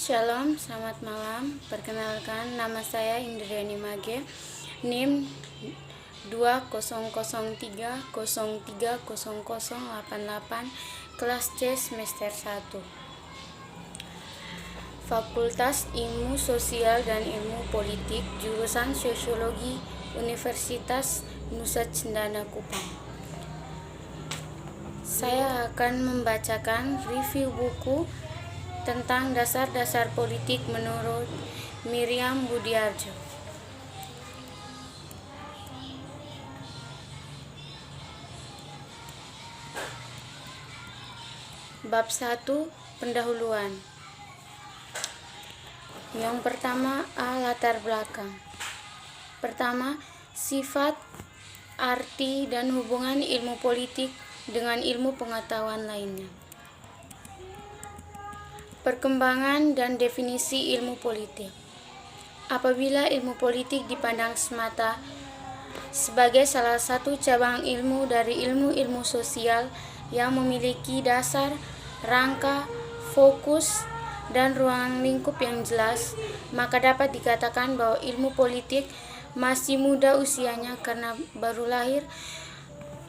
Shalom, selamat malam. Perkenalkan, nama saya Indriani Mage, NIM 2003030088, kelas C semester 1. Fakultas Ilmu Sosial dan Ilmu Politik, jurusan Sosiologi, Universitas Nusa Cendana Kupang. Saya akan membacakan review buku tentang dasar-dasar politik menurut Miriam Budiarjo. Bab 1, pendahuluan. Yang pertama, latar belakang. Pertama, sifat, arti, dan hubungan ilmu politik dengan ilmu pengetahuan lainnya. Perkembangan dan definisi ilmu politik. Apabila ilmu politik dipandang semata sebagai salah satu cabang ilmu dari ilmu-ilmu sosial yang memiliki dasar, rangka, fokus, dan ruang lingkup yang jelas, maka dapat dikatakan bahwa ilmu politik masih muda usianya karena baru lahir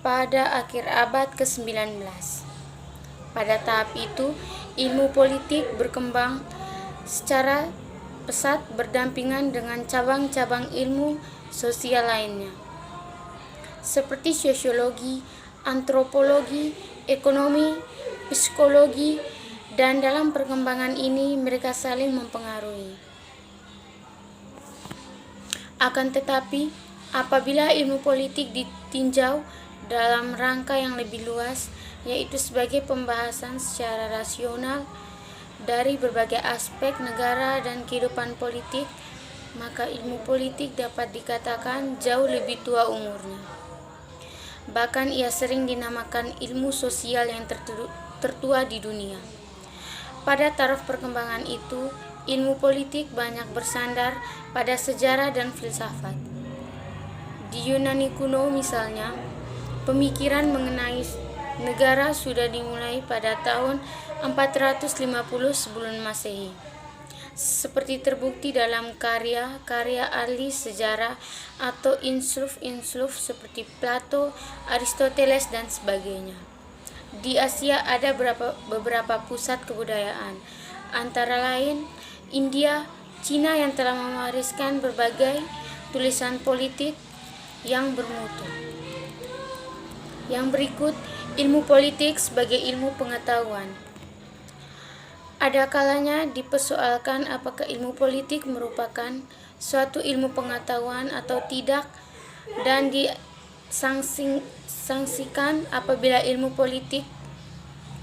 pada akhir abad ke-19. Pada tahap itu, ilmu politik berkembang secara pesat berdampingan dengan cabang-cabang ilmu sosial lainnya, seperti sosiologi, antropologi, ekonomi, psikologi, dan dalam perkembangan ini mereka saling mempengaruhi. Akan tetapi, apabila ilmu politik ditinjau dalam rangka yang lebih luas, yaitu sebagai pembahasan secara rasional dari berbagai aspek negara dan kehidupan politik, maka ilmu politik dapat dikatakan jauh lebih tua umurnya. Bahkan ia sering dinamakan ilmu sosial yang tertua di dunia. Pada taraf perkembangan itu, ilmu politik banyak bersandar pada sejarah dan filsafat. Di Yunani kuno misalnya, pemikiran mengenai negara sudah dimulai pada tahun 450 sebelum Masehi, seperti terbukti dalam karya-karya ahli sejarah atau insluf seperti Plato, Aristoteles, dan sebagainya. Di Asia ada beberapa pusat kebudayaan, antara lain India, Cina yang telah mewariskan berbagai tulisan politik yang bermutu. Yang berikut, ilmu politik sebagai ilmu pengetahuan. Ada kalanya dipersoalkan apakah ilmu politik merupakan suatu ilmu pengetahuan atau tidak, dan disangsikan apabila ilmu politik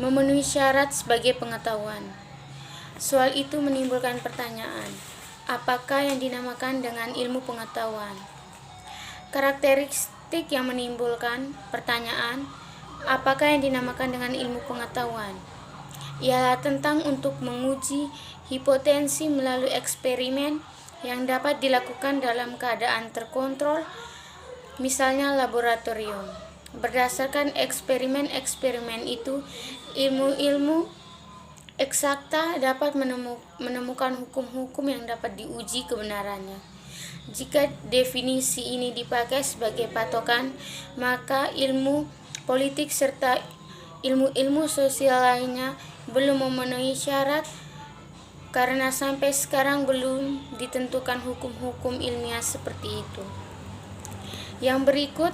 memenuhi syarat sebagai pengetahuan. Soal itu menimbulkan pertanyaan, apakah yang dinamakan dengan ilmu pengetahuan? Karakteristik yang menimbulkan pertanyaan, apakah yang dinamakan dengan ilmu pengetahuan? Ialah tentang untuk menguji hipotensi melalui eksperimen yang dapat dilakukan dalam keadaan terkontrol, misalnya laboratorium. Berdasarkan eksperimen-eksperimen itu, ilmu-ilmu eksakta dapat menemukan hukum-hukum yang dapat diuji kebenarannya. Jika definisi ini dipakai sebagai patokan, maka ilmu politik serta ilmu-ilmu sosial lainnya belum memenuhi syarat, karena sampai sekarang belum ditentukan hukum-hukum ilmiah seperti itu. Yang berikut,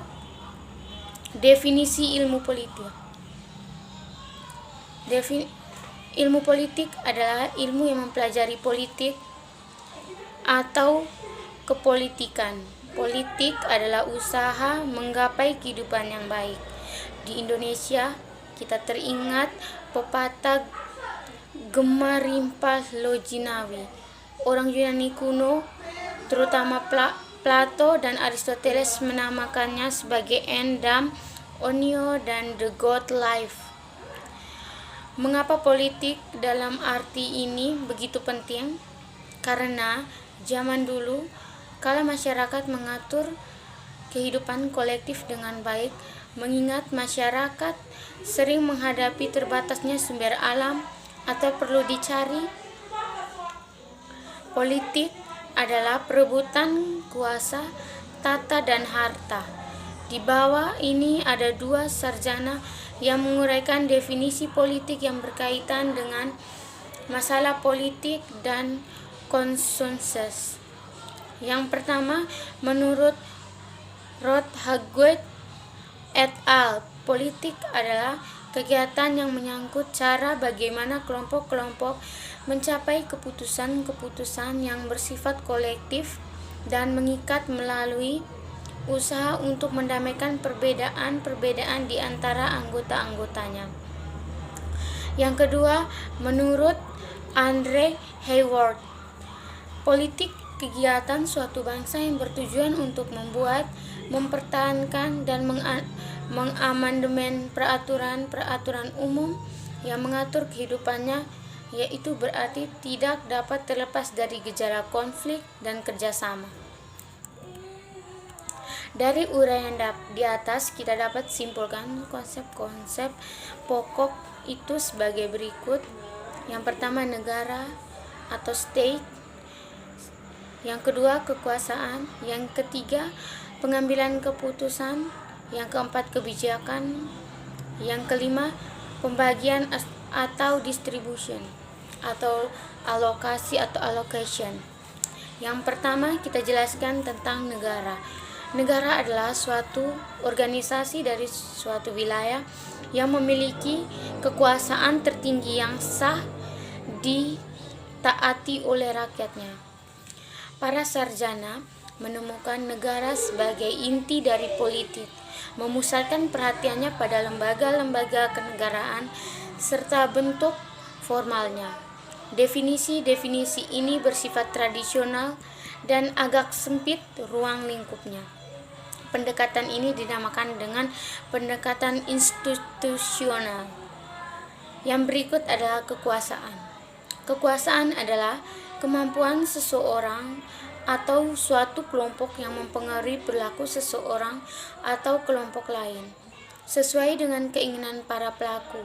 definisi ilmu politik. Ilmu politik adalah ilmu yang mempelajari politik atau kepolitikan. Politik adalah usaha menggapai kehidupan yang baik. Di Indonesia, kita teringat pepatah Gemar Rimpah Lojinawi. Orang Yunani kuno, terutama Plato dan Aristoteles, menamakannya sebagai Endam, Onio, dan The God Life. Mengapa politik dalam arti ini begitu penting? Karena zaman dulu, kala masyarakat mengatur kehidupan kolektif dengan baik, mengingat masyarakat sering menghadapi terbatasnya sumber alam atau perlu dicari Politik adalah perebutan kuasa, tata, dan harta. Di bawah ini ada dua sarjana yang menguraikan definisi politik yang berkaitan dengan masalah politik dan konsensus. Yang pertama, menurut Rothhaguet et al., politik adalah kegiatan yang menyangkut cara bagaimana kelompok-kelompok mencapai keputusan-keputusan yang bersifat kolektif dan mengikat melalui usaha untuk mendamaikan perbedaan-perbedaan di antara anggota-anggotanya. Yang kedua, menurut Andre Hayward, politik kegiatan suatu bangsa yang bertujuan untuk membuat, mempertahankan, dan mengamandemen peraturan-peraturan umum yang mengatur kehidupannya, yaitu berarti tidak dapat terlepas dari gejala konflik dan kerjasama. Dari uraian di atas kita dapat simpulkan konsep-konsep pokok itu sebagai berikut. Yang pertama, negara atau state. Yang kedua, kekuasaan. Yang ketiga, pengambilan keputusan. Yang keempat, kebijakan. Yang kelima, pembagian atau distribution atau alokasi atau allocation. Yang pertama, kita jelaskan tentang negara. Negara adalah suatu organisasi dari suatu wilayah yang memiliki kekuasaan tertinggi yang sah ditaati oleh rakyatnya. Para sarjana menemukan negara sebagai inti dari politik, memusatkan perhatiannya pada lembaga-lembaga kenegaraan serta bentuk formalnya. Definisi-definisi ini bersifat tradisional dan agak sempit ruang lingkupnya. Pendekatan ini dinamakan dengan pendekatan institusional. Yang berikut adalah kekuasaan. Kekuasaan adalah kemampuan seseorang atau suatu kelompok yang mempengaruhi perilaku seseorang atau kelompok lain sesuai dengan keinginan para pelaku.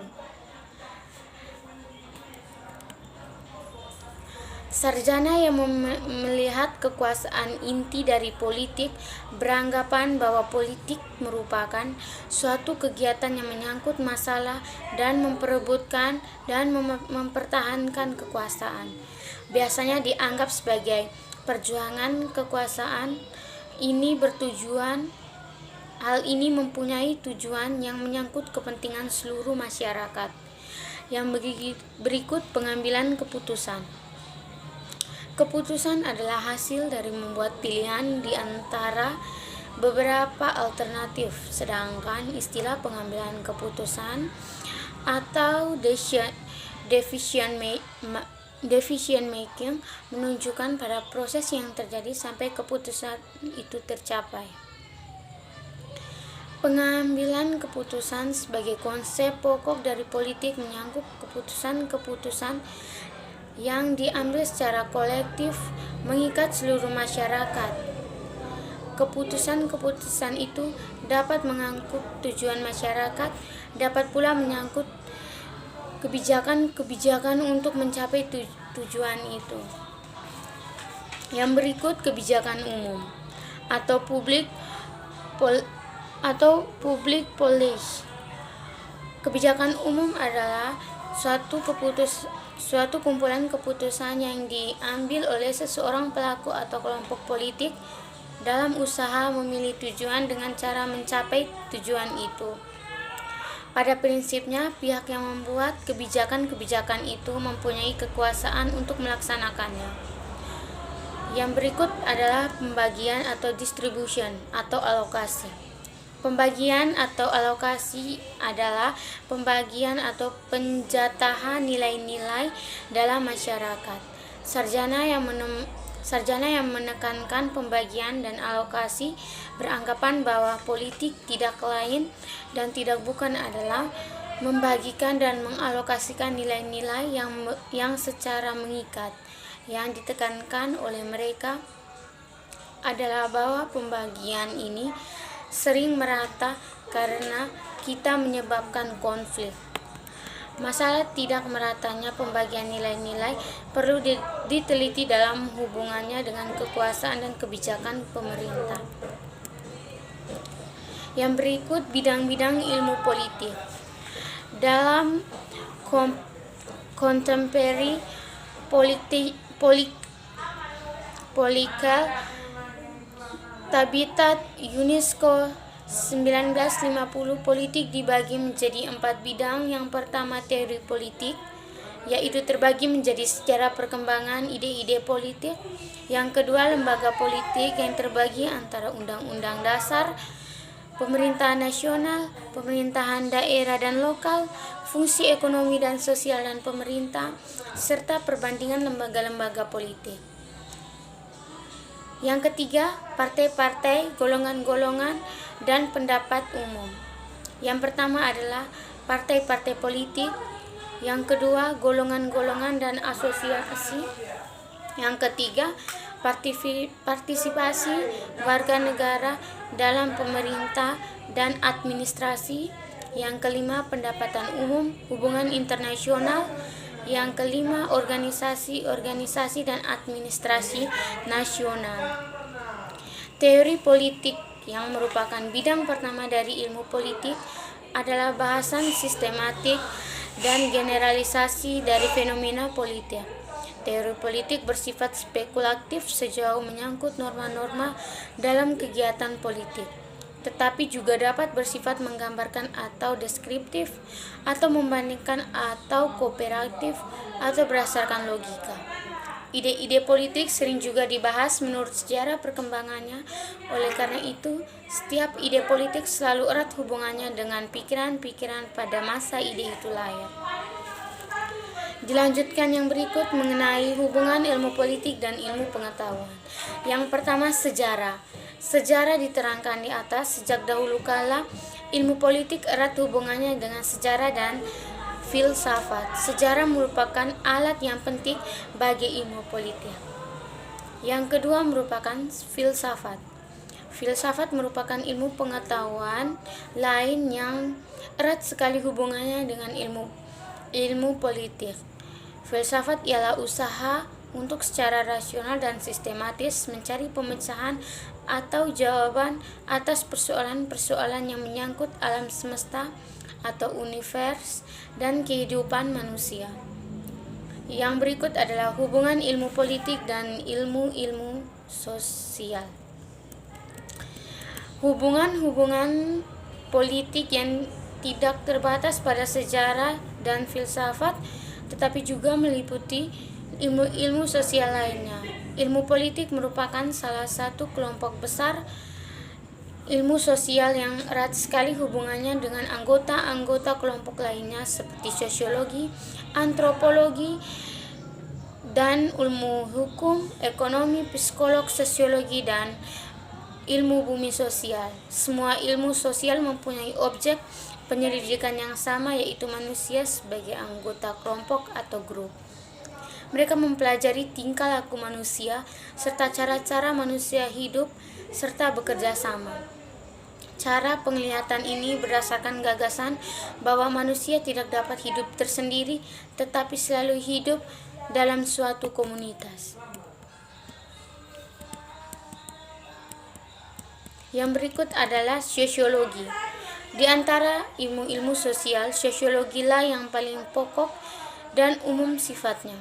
Sarjana yang melihat kekuasaan inti dari politik beranggapan bahwa politik merupakan suatu kegiatan yang menyangkut masalah dan memperebutkan dan mempertahankan kekuasaan. Biasanya dianggap sebagai perjuangan kekuasaan ini hal ini mempunyai tujuan yang menyangkut kepentingan seluruh masyarakat. Yang berikut pengambilan keputusan. Keputusan adalah hasil dari membuat pilihan di antara beberapa alternatif, sedangkan istilah pengambilan keputusan atau decision making menunjukkan pada proses yang terjadi sampai keputusan itu tercapai. Pengambilan keputusan sebagai konsep pokok dari politik menyangkut keputusan-keputusan yang diambil secara kolektif mengikat seluruh masyarakat. Keputusan-keputusan itu dapat mengangkut tujuan masyarakat, dapat pula menyangkut kebijakan-kebijakan untuk mencapai tujuan itu. Yang berikut kebijakan umum atau public policy. Kebijakan umum adalah suatu kumpulan keputusan yang diambil oleh seseorang pelaku atau kelompok politik dalam usaha memilih tujuan dengan cara mencapai tujuan itu. Pada prinsipnya, pihak yang membuat kebijakan-kebijakan itu mempunyai kekuasaan untuk melaksanakannya. Yang berikut adalah pembagian atau distribution atau alokasi. Pembagian atau alokasi adalah pembagian atau penjatahan nilai-nilai dalam masyarakat. Sarjana yang menekankan pembagian dan alokasi beranggapan bahwa politik tidak lain dan tidak bukan adalah membagikan dan mengalokasikan nilai-nilai yang secara mengikat. Yang ditekankan oleh mereka adalah bahwa pembagian ini sering merata karena kita menyebabkan konflik. Masalah tidak meratanya pembagian nilai-nilai perlu diteliti dalam hubungannya dengan kekuasaan dan kebijakan pemerintah. Yang berikut bidang-bidang ilmu politik. Dalam contemporary political habitat UNESCO 1950, politik dibagi menjadi 4 bidang. Yang pertama teori politik, yaitu terbagi menjadi sejarah perkembangan ide-ide politik. Yang kedua lembaga politik yang terbagi antara undang-undang dasar, pemerintahan nasional, pemerintahan daerah dan lokal, fungsi ekonomi dan sosial dan pemerintah, serta perbandingan lembaga-lembaga politik. Yang ketiga, partai-partai, golongan-golongan, dan pendapat umum. Yang pertama adalah partai-partai politik. Yang kedua, golongan-golongan dan asosiasi. Yang ketiga, partisipasi warga negara dalam pemerintah dan administrasi. Yang kelima, pendapatan umum, hubungan internasional. Yang kelima, organisasi dan administrasi nasional. Teori politik yang merupakan bidang pertama dari ilmu politik adalah bahasan sistematik dan generalisasi dari fenomena politik. Teori politik bersifat spekulatif sejauh menyangkut norma-norma dalam kegiatan politik, tetapi juga dapat bersifat menggambarkan atau deskriptif, atau membandingkan atau kooperatif, atau berdasarkan logika. Ide-ide politik sering juga dibahas menurut sejarah perkembangannya. Oleh karena itu, setiap ide politik selalu erat hubungannya dengan pikiran-pikiran pada masa ide itu lahir. Dilanjutkan yang berikut mengenai hubungan ilmu politik dan ilmu pengetahuan. Yang pertama, sejarah. Sejarah diterangkan di atas. Sejak dahulu kala, ilmu politik erat hubungannya dengan sejarah dan filsafat. Sejarah merupakan alat yang penting bagi ilmu politik. Yang kedua merupakan filsafat. Filsafat merupakan ilmu pengetahuan lain yang erat sekali hubungannya dengan ilmu politik. Filsafat ialah usaha untuk secara rasional dan sistematis mencari pemecahan atau jawaban atas persoalan-persoalan yang menyangkut alam semesta atau univers dan kehidupan manusia. Yang berikut adalah hubungan ilmu politik dan ilmu-ilmu sosial. Hubungan-hubungan politik yang tidak terbatas pada sejarah dan filsafat, tetapi juga meliputi ilmu-ilmu sosial lainnya. Ilmu politik merupakan salah satu kelompok besar ilmu sosial yang erat sekali hubungannya dengan anggota-anggota kelompok lainnya seperti sosiologi, antropologi, dan ilmu hukum, ekonomi, psikolog, sosiologi, dan ilmu bumi sosial. Semua ilmu sosial mempunyai objek penyelidikan yang sama, yaitu manusia sebagai anggota kelompok atau grup. Mereka mempelajari tingkah laku manusia serta cara-cara manusia hidup serta bekerja sama. Cara penglihatan ini berdasarkan gagasan bahwa manusia tidak dapat hidup tersendiri, tetapi selalu hidup dalam suatu komunitas. Yang berikut adalah sosiologi. Di antara ilmu-ilmu sosial, sosiologilah yang paling pokok dan umum sifatnya.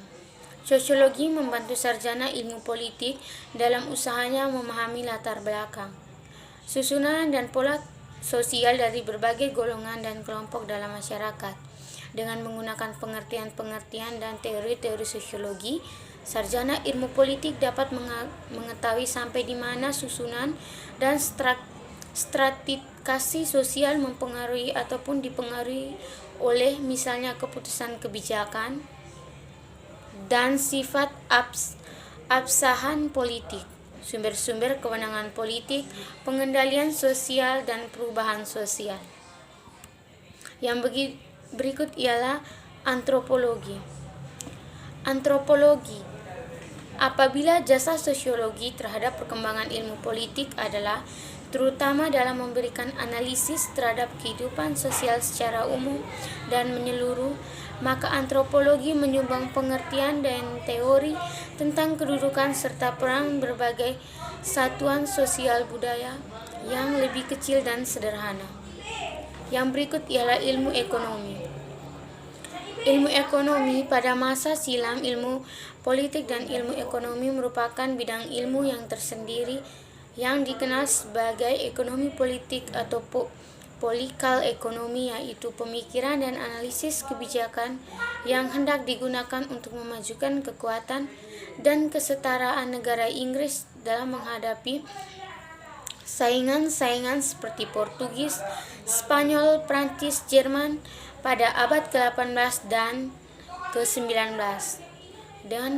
Sosiologi membantu sarjana ilmu politik dalam usahanya memahami latar belakang, susunan dan pola sosial dari berbagai golongan dan kelompok dalam masyarakat. Dengan menggunakan pengertian-pengertian dan teori-teori sosiologi, sarjana ilmu politik dapat mengetahui sampai di mana susunan dan stratifikasi sosial mempengaruhi ataupun dipengaruhi oleh misalnya keputusan kebijakan dan sifat absahan politik, sumber-sumber kewenangan politik, pengendalian sosial, dan perubahan sosial. Yang berikut ialah antropologi. Antropologi, apabila jasa sosiologi terhadap perkembangan ilmu politik adalah terutama dalam memberikan analisis terhadap kehidupan sosial secara umum dan menyeluruh, maka antropologi menyumbang pengertian dan teori tentang kedudukan serta peran berbagai satuan sosial budaya yang lebih kecil dan sederhana. Yang berikut ialah ilmu ekonomi. Ilmu ekonomi pada masa silam, ilmu politik dan ilmu ekonomi merupakan bidang ilmu yang tersendiri yang dikenal sebagai ekonomi politik atau politikal ekonomi, yaitu pemikiran dan analisis kebijakan yang hendak digunakan untuk memajukan kekuatan dan kesetaraan negara Inggris dalam menghadapi saingan-saingan seperti Portugis, Spanyol, Prancis, Jerman pada abad ke-18 dan ke-19. Dengan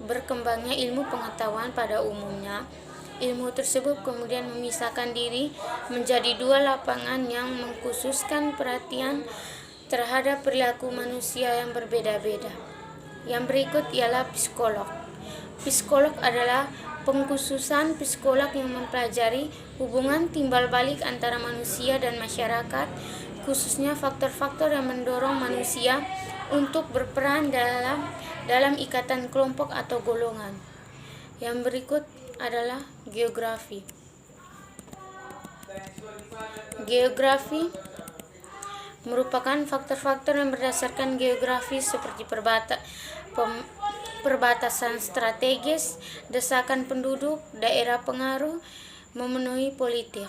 berkembangnya ilmu pengetahuan pada umumnya, ilmu tersebut kemudian memisahkan diri menjadi dua lapangan yang mengkhususkan perhatian terhadap perilaku manusia yang berbeda-beda. Yang berikut ialah psikolog. Psikolog adalah pengkhususan psikolog yang mempelajari hubungan timbal balik antara manusia dan masyarakat, khususnya faktor-faktor yang mendorong manusia untuk berperan dalam ikatan kelompok atau golongan. Yang berikut adalah geografi. Geografi merupakan faktor-faktor yang berdasarkan geografi seperti perbatasan strategis, desakan penduduk, daerah pengaruh, memenuhi politik.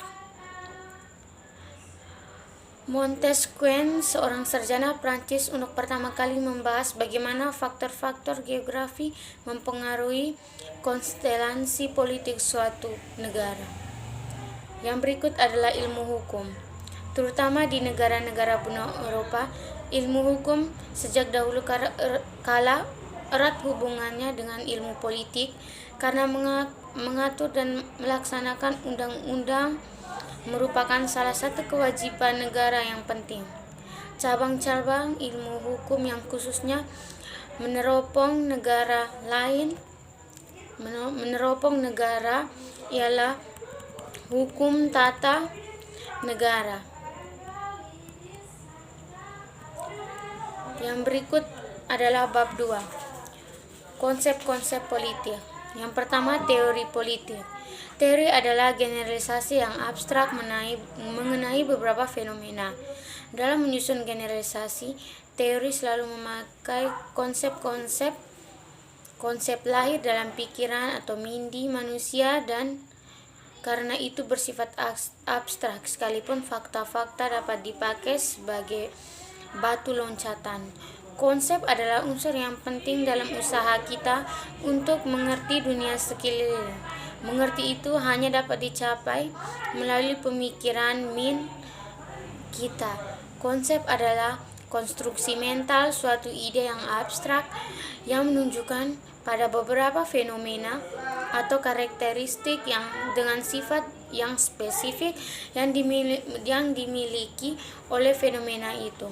Montesquieu, seorang sarjana Prancis, untuk pertama kali membahas bagaimana faktor-faktor geografi mempengaruhi konstelasi politik suatu negara. Yang berikut adalah ilmu hukum. Terutama di negara-negara benua Eropa, ilmu hukum sejak dahulu kala erat hubungannya dengan ilmu politik karena mengatur dan melaksanakan undang-undang merupakan salah satu kewajiban negara yang penting. Cabang-cabang ilmu hukum yang khususnya meneropong negara ialah hukum tata negara. Yang berikut adalah bab 2. Konsep-konsep politik. Yang pertama, teori politik. Teori adalah generalisasi yang abstrak mengenai beberapa fenomena. Dalam menyusun generalisasi, teori selalu memakai konsep lahir dalam pikiran atau mindi manusia, dan karena itu bersifat abstrak, sekalipun fakta-fakta dapat dipakai sebagai batu loncatan. Konsep adalah unsur yang penting dalam usaha kita untuk mengerti dunia sekeliling. Mengerti itu hanya dapat dicapai melalui pemikiran kita. Konsep adalah konstruksi mental suatu ide yang abstrak yang menunjukkan pada beberapa fenomena atau karakteristik yang dengan sifat yang spesifik yang dimiliki oleh fenomena itu.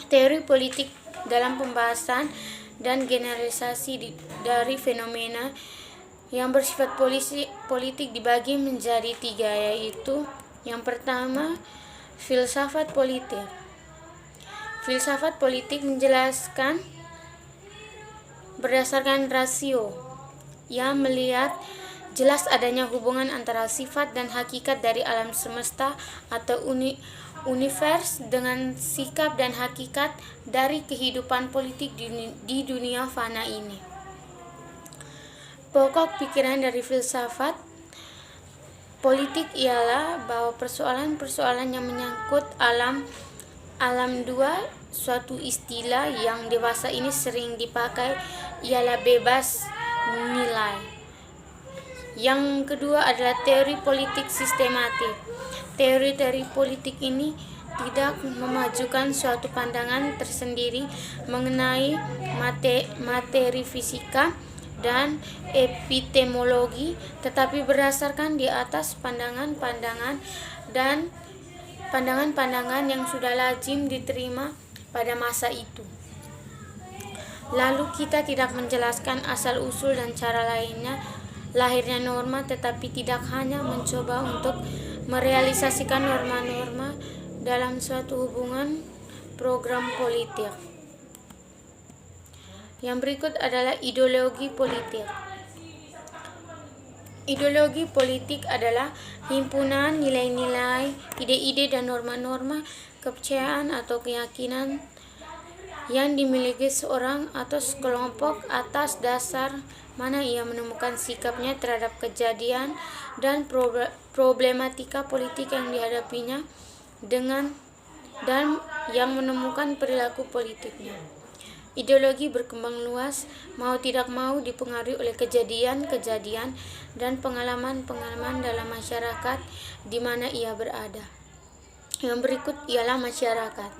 Teori politik dalam pembahasan dan generalisasi dari fenomena yang bersifat politik dibagi menjadi 3, yaitu yang pertama, filsafat politik. Filsafat politik menjelaskan berdasarkan rasio yang melihat jelas adanya hubungan antara sifat dan hakikat dari alam semesta atau univers dengan sikap dan hakikat dari kehidupan politik di dunia fana ini. Pokok pikiran dari filsafat politik ialah bahwa persoalan-persoalan yang menyangkut alam 2, suatu istilah yang dewasa ini sering dipakai, ialah bebas nilai. Yang kedua adalah teori politik sistematik. Teori-teori politik ini tidak memajukan suatu pandangan tersendiri mengenai materi fisika dan epistemologi, tetapi berdasarkan di atas pandangan-pandangan yang sudah lazim diterima pada masa itu. Lalu kita tidak menjelaskan asal-usul dan cara lahirnya norma, tetapi tidak hanya mencoba untuk merealisasikan norma-norma dalam suatu hubungan program politik. Yang berikut adalah ideologi politik. Ideologi politik adalah himpunan nilai-nilai, ide-ide dan norma-norma, kepercayaan atau keyakinan yang dimiliki seorang atau sekelompok atas dasar mana ia menemukan sikapnya terhadap kejadian dan problematika politik yang dihadapinya dan yang menemukan perilaku politiknya. Ideologi berkembang luas, mau tidak mau dipengaruhi oleh kejadian-kejadian dan pengalaman-pengalaman dalam masyarakat di mana ia berada. Yang berikut ialah masyarakat.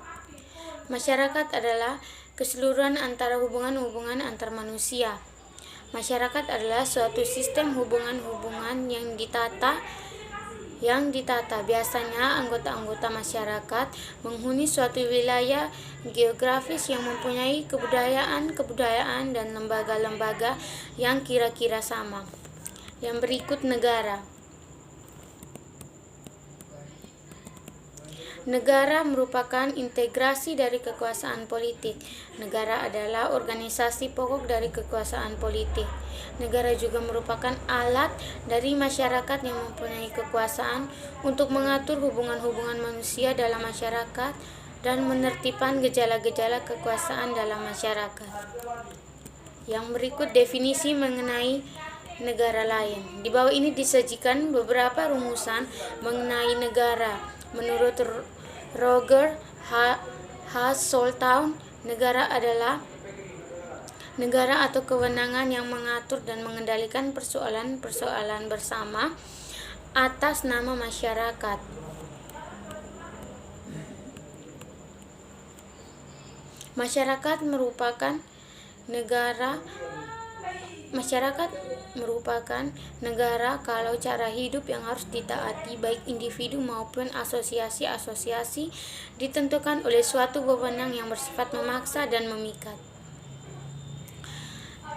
Masyarakat adalah keseluruhan antara hubungan-hubungan antar manusia. Masyarakat adalah suatu sistem hubungan-hubungan yang ditata. Biasanya anggota-anggota masyarakat menghuni suatu wilayah geografis yang mempunyai kebudayaan dan lembaga-lembaga yang kira-kira sama. Yang berikut negara. Negara merupakan integrasi dari kekuasaan politik. Negara adalah organisasi pokok dari kekuasaan politik. Negara juga merupakan alat dari masyarakat yang mempunyai kekuasaan untuk mengatur hubungan-hubungan manusia dalam masyarakat dan menertibkan gejala-gejala kekuasaan dalam masyarakat. Yang berikut definisi mengenai negara lain. Di bawah ini disajikan beberapa rumusan mengenai negara. Menurut Roger Hazelton, negara adalah negara atau kewenangan yang mengatur dan mengendalikan persoalan-persoalan bersama atas nama masyarakat. Masyarakat merupakan negara kalau cara hidup yang harus ditaati baik individu maupun asosiasi-asosiasi ditentukan oleh suatu wewenang yang bersifat memaksa dan memikat.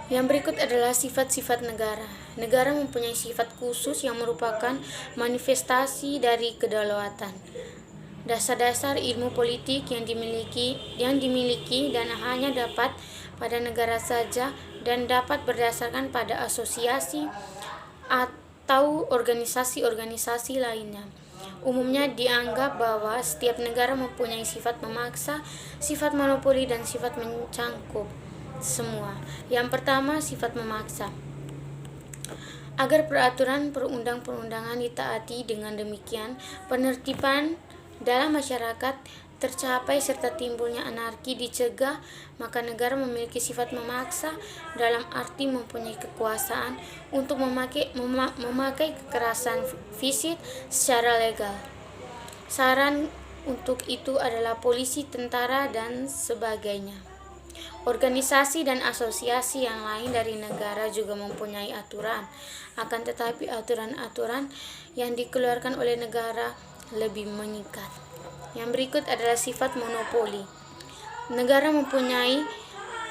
Yang berikut adalah sifat-sifat negara. Negara mempunyai sifat khusus yang merupakan manifestasi dari kedaulatan. Dasar-dasar ilmu politik yang dimiliki dan hanya dapat pada negara saja dan dapat berdasarkan pada asosiasi atau organisasi-organisasi lainnya. Umumnya dianggap bahwa setiap negara mempunyai sifat memaksa, sifat monopoli, dan sifat mencangkup semua. Yang pertama, sifat memaksa. Agar peraturan perundang-perundangan ditaati, dengan demikian penertiban dalam masyarakat tercapai serta timbulnya anarki dicegah, maka negara memiliki sifat memaksa dalam arti mempunyai kekuasaan untuk memakai kekerasan fisik secara legal. Saran untuk itu adalah polisi, tentara, dan sebagainya. Organisasi dan asosiasi yang lain dari negara juga mempunyai aturan, akan tetapi aturan-aturan yang dikeluarkan oleh negara lebih mengikat. Yang berikut adalah sifat monopoli. Negara mempunyai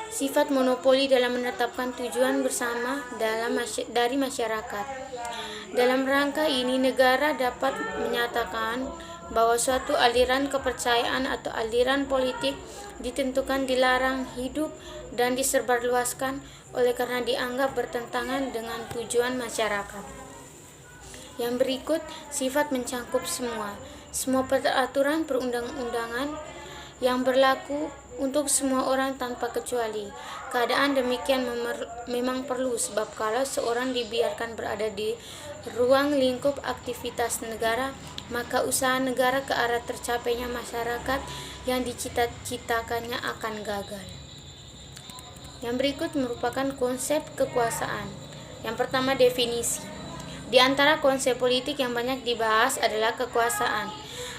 sifat monopoli dalam menetapkan tujuan bersama dari masyarakat. Dalam rangka ini, negara dapat menyatakan bahwa suatu aliran kepercayaan atau aliran politik ditentukan dilarang hidup dan disebarluaskan oleh karena dianggap bertentangan dengan tujuan masyarakat. Yang berikut sifat mencangkup semua peraturan perundang-undangan yang berlaku untuk semua orang tanpa kecuali. Keadaan demikian memang perlu, sebab kalau seorang dibiarkan berada di ruang lingkup aktivitas negara, maka usaha negara ke arah tercapainya masyarakat yang dicita-citakannya akan gagal. Yang berikut merupakan konsep kekuasaan. Yang pertama, definisi. Di antara konsep politik yang banyak dibahas adalah kekuasaan.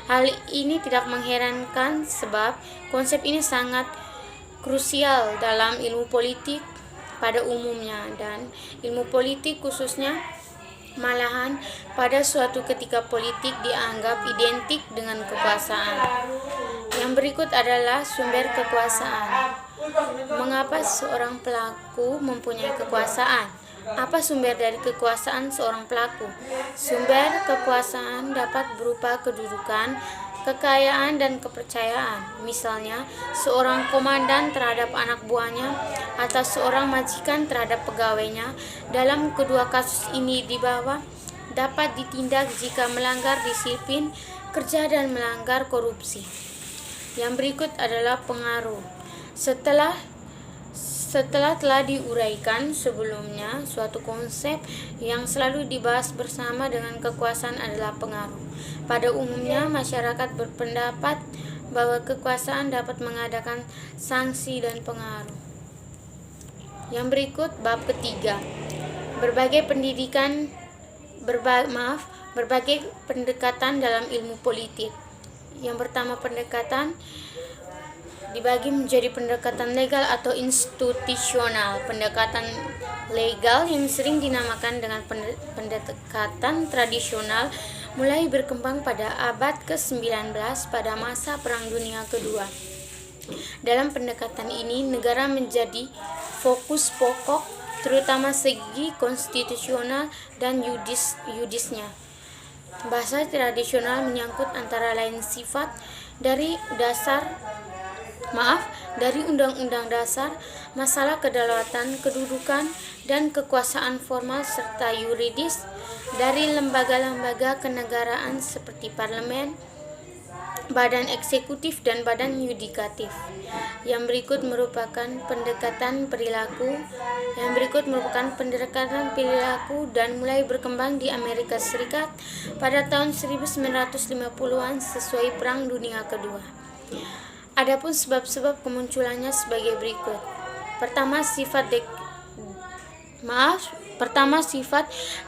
Hal ini tidak mengherankan sebab konsep ini sangat krusial dalam ilmu politik pada umumnya dan ilmu politik khususnya. Malahan pada suatu ketika politik dianggap identik dengan kekuasaan. Yang berikut adalah sumber kekuasaan. Mengapa seorang pelaku mempunyai kekuasaan? Apa sumber dari kekuasaan seorang pelaku? Sumber kekuasaan dapat berupa kedudukan, kekayaan dan kepercayaan. Misalnya, seorang komandan terhadap anak buahnya atau seorang majikan terhadap pegawainya. Dalam kedua kasus ini di bawah dapat ditindak jika melanggar disiplin kerja dan melanggar korupsi. Yang berikut adalah pengaruh. Setelah telah diuraikan sebelumnya, suatu konsep yang selalu dibahas bersama dengan kekuasaan adalah pengaruh. Pada umumnya, masyarakat berpendapat bahwa kekuasaan dapat mengadakan sanksi dan pengaruh. Yang berikut, bab ketiga. Berbagai pendekatan dalam ilmu politik. Yang pertama, pendekatan dibagi menjadi pendekatan legal atau institusional. Pendekatan legal yang sering dinamakan dengan pendekatan tradisional mulai berkembang pada abad ke-19 pada masa Perang Dunia Kedua. Dalam pendekatan ini, negara menjadi fokus pokok, terutama segi konstitusional dan yudisnya. Bahasa tradisional menyangkut antara lain sifat dari Undang-Undang Dasar, masalah kedaulatan, kedudukan, dan kekuasaan formal serta yuridis dari lembaga-lembaga kenegaraan seperti parlemen, badan eksekutif, dan badan yudikatif. Yang berikut merupakan pendekatan perilaku dan mulai berkembang di Amerika Serikat pada tahun 1950-an sesuai Perang Dunia Kedua. Adapun sebab-sebab kemunculannya sebagai berikut. Pertama, sifat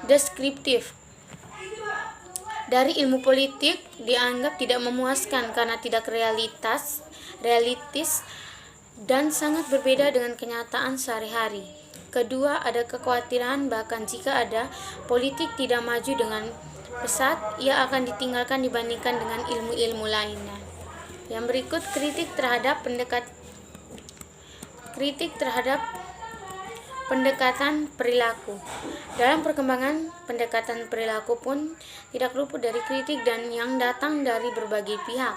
deskriptif. Dari ilmu politik dianggap tidak memuaskan karena tidak realistis dan sangat berbeda dengan kenyataan sehari-hari. Kedua, ada kekhawatiran bahkan jika ada politik tidak maju dengan pesat, ia akan ditinggalkan dibandingkan dengan ilmu-ilmu lainnya. Yang berikut, kritik terhadap pendekatan perilaku. Dalam perkembangan pendekatan perilaku pun tidak luput dari kritik dan yang datang dari berbagai pihak,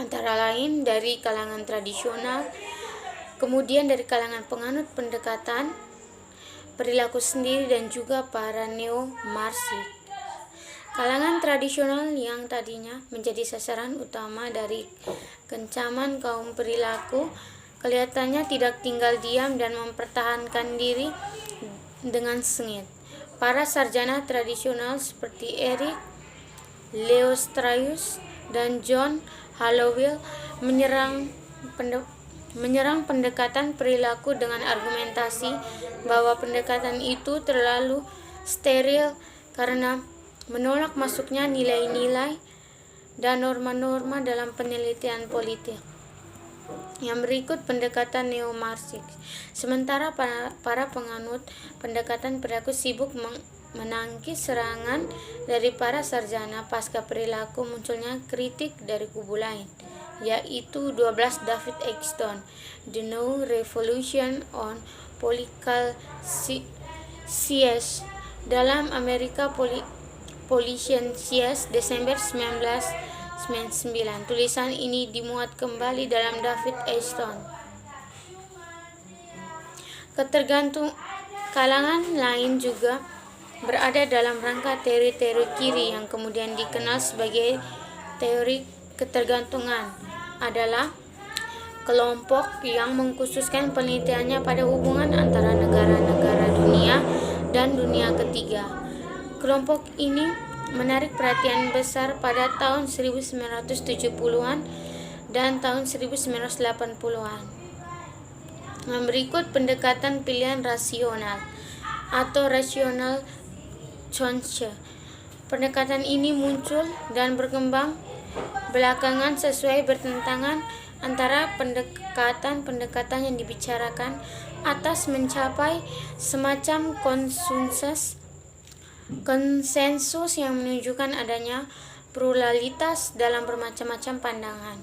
antara lain dari kalangan tradisional, kemudian dari kalangan penganut pendekatan perilaku sendiri dan juga para neo-Marxis. Kalangan tradisional yang tadinya menjadi sasaran utama dari kencaman kaum perilaku kelihatannya tidak tinggal diam dan mempertahankan diri dengan sengit. Para sarjana tradisional seperti Eric Leo Strauss dan John Holloway menyerang pendekatan perilaku dengan argumentasi bahwa pendekatan itu terlalu steril karena menolak masuknya nilai-nilai dan norma-norma dalam penelitian politik. Yang berikut, pendekatan neo-Marxis. Sementara para penganut pendekatan perilaku sibuk menangkis serangan dari para sarjana pasca perilaku, munculnya kritik dari kubu lain, yaitu 12 David Eggstone, The New Revolution on Political Science dalam America Political Science, Desember 1999. Tulisan ini dimuat kembali dalam David Eggstone. Kalangan lain juga berada dalam rangka teori-teori kiri yang kemudian dikenal sebagai teori ketergantungan. Adalah kelompok yang mengkhususkan penelitiannya pada hubungan antara negara-negara dunia dan dunia ketiga. Kelompok ini menarik perhatian besar pada tahun 1970-an dan tahun 1980-an. Yang berikut, pendekatan pilihan rasional atau rational choice. Pendekatan ini muncul dan berkembang belakangan sesuai bertentangan antara pendekatan yang dibicarakan atas mencapai semacam konsensus yang menunjukkan adanya pluralitas dalam bermacam-macam pandangan.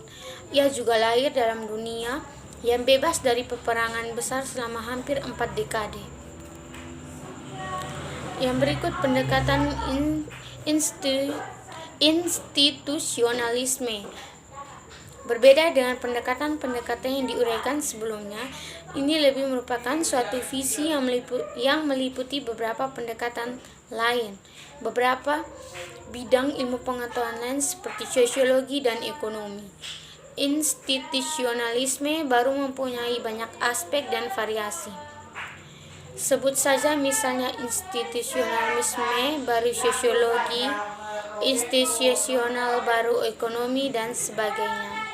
Ia juga lahir dalam dunia yang bebas dari peperangan besar selama hampir 4 dekade. Yang berikut, pendekatan Institusionalisme. Berbeda dengan pendekatan-pendekatan yang diuraikan sebelumnya, ini lebih merupakan suatu visi yang meliputi beberapa pendekatan lain, beberapa bidang ilmu pengetahuan lain seperti sosiologi dan ekonomi. Institusionalisme baru mempunyai banyak aspek dan variasi. Sebut saja misalnya institusionalisme baru sosiologi, institusional baru ekonomi, dan sebagainya.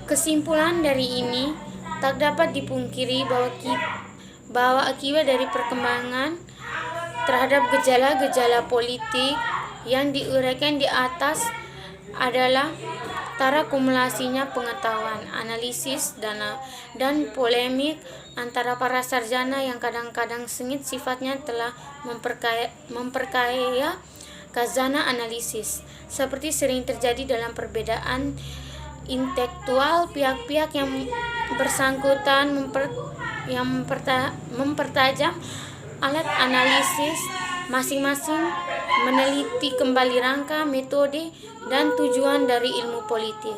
Kesimpulan dari ini, tak dapat dipungkiri bahwa akibat dari perkembangan terhadap gejala-gejala politik yang diuraikan di atas adalah terakumulasinya pengetahuan, analisis, dan polemik antara para sarjana yang kadang-kadang sengit sifatnya telah memperkaya khazanah analisis, seperti sering terjadi dalam perbedaan intelektual pihak-pihak yang bersangkutan mempertajam alat analisis masing-masing, meneliti kembali rangka, metode, dan tujuan dari ilmu politik.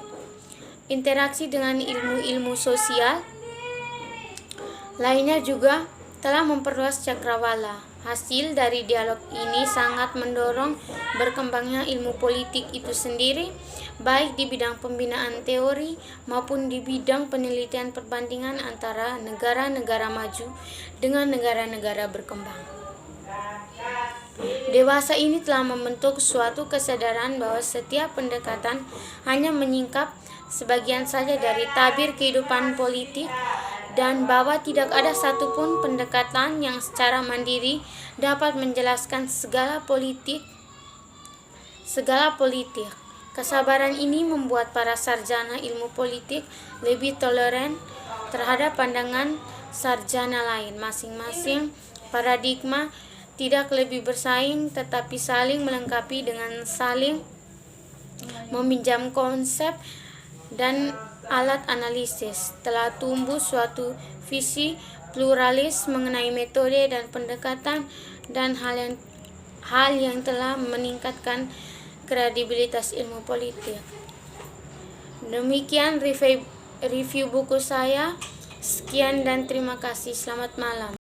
Interaksi dengan ilmu-ilmu sosial lainnya juga telah memperluas cakrawala. Hasil dari dialog ini sangat mendorong berkembangnya ilmu politik itu sendiri, baik di bidang pembinaan teori maupun di bidang penelitian perbandingan antara negara-negara maju dengan negara-negara berkembang. Dewasa ini telah membentuk suatu kesadaran bahwa setiap pendekatan hanya menyingkap sebagian saja dari tabir kehidupan politik, dan bahwa tidak ada satupun pendekatan yang secara mandiri dapat menjelaskan segala politik. Kesabaran ini membuat para sarjana ilmu politik lebih toleran terhadap pandangan sarjana lain. Masing-masing paradigma tidak lebih bersaing, tetapi saling melengkapi dengan saling meminjam konsep dan alat analisis. Telah tumbuh suatu visi pluralis mengenai metode dan pendekatan, dan hal yang telah meningkatkan kredibilitas ilmu politik. Demikian review buku saya. Sekian dan terima kasih. Selamat malam.